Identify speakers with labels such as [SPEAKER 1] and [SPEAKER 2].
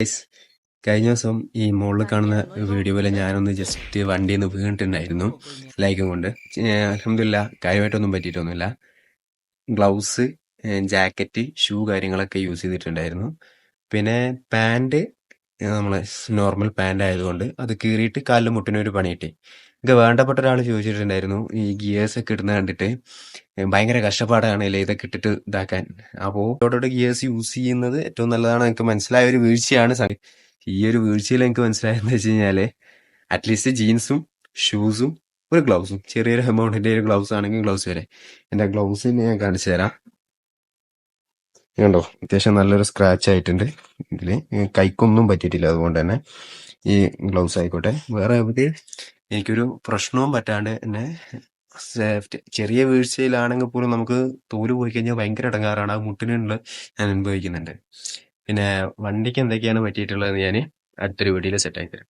[SPEAKER 1] Guys, കഴിഞ്ഞ ദിവസം ഈ മുകളിൽ കാണുന്ന വീഡിയോ പോലെ ഞാനൊന്ന് ജസ്റ്റ് വണ്ടിയിൽ നിന്ന് വീണിട്ടുണ്ടായിരുന്നു ലൈക്കും കൊണ്ട്. അൽഹംദുലില്ലാ കാര്യമായിട്ടൊന്നും പറ്റിയിട്ടൊന്നുമില്ല. ഗ്ലൗസ്, ജാക്കറ്റ്, ഷൂ കാര്യങ്ങളൊക്കെ യൂസ് ചെയ്തിട്ടുണ്ടായിരുന്നു. പിന്നെ പാൻറ് നമ്മളെ നോർമൽ പാൻറ് ആയതുകൊണ്ട് അത് കീറിയിട്ട് കാലിലും മുട്ടിനൊരു പണി കിട്ടി. എനിക്ക് വേണ്ടപ്പെട്ട ഒരാൾ ചോദിച്ചിട്ടുണ്ടായിരുന്നു ഈ ഗിയേഴ്സ് ഒക്കെ ഇടുന്ന കണ്ടിട്ട് ഭയങ്കര കഷ്ടപ്പാടാണല്ലേ ഇതൊക്കെ ഇട്ടിട്ട് ഇതാക്കാൻ. അപ്പോൾ ഇതോടെ ഗിയേഴ്സ് യൂസ് ചെയ്യുന്നത് ഏറ്റവും നല്ലതാണ്. എനിക്ക് മനസ്സിലായ ഒരു വീഴ്ചയാണ്. ഈ ഒരു വീഴ്ചയിൽ എനിക്ക് മനസ്സിലായെന്ന് വെച്ച് കഴിഞ്ഞാല് അറ്റ്ലീസ്റ്റ് ജീൻസും ഷൂസും ഒരു ഗ്ലൗസും, ചെറിയൊരു എമൗണ്ടിന്റെ ഒരു ഗ്ലൗസ് ആണെങ്കിൽ ഗ്ലൗസ് വരെ. എന്റെ ഗ്ലൗസ് ഞാൻ കാണിച്ചു തരാം. കണ്ടോ, അത്യാവശ്യം നല്ലൊരു സ്ക്രാച്ച് ആയിട്ടുണ്ട്. ഇതില് കൈക്കൊന്നും പറ്റിയിട്ടില്ല. അതുകൊണ്ട് തന്നെ ഈ ഗ്ലൗസ് ആയിക്കോട്ടെ, വേറെ എവിടെയും എനിക്കൊരു പ്രശ്നവും പറ്റാണ്ട് തന്നെ സേഫ്റ്റി. ചെറിയ വീഴ്ചയിലാണെങ്കിൽ പോലും നമുക്ക് തോല് പോയി കഴിഞ്ഞാൽ ഭയങ്കര ഇടങ്ങാറാണ്. ആ മുട്ടിനുള്ള ഞാൻ അനുഭവിക്കുന്നുണ്ട്. പിന്നെ വണ്ടിക്ക് എന്തൊക്കെയാണ് പറ്റിയിട്ടുള്ളത് ഞാൻ അടുത്തൊരു വീഡിയോയിൽ സെറ്റ് ആക്കി തരാം.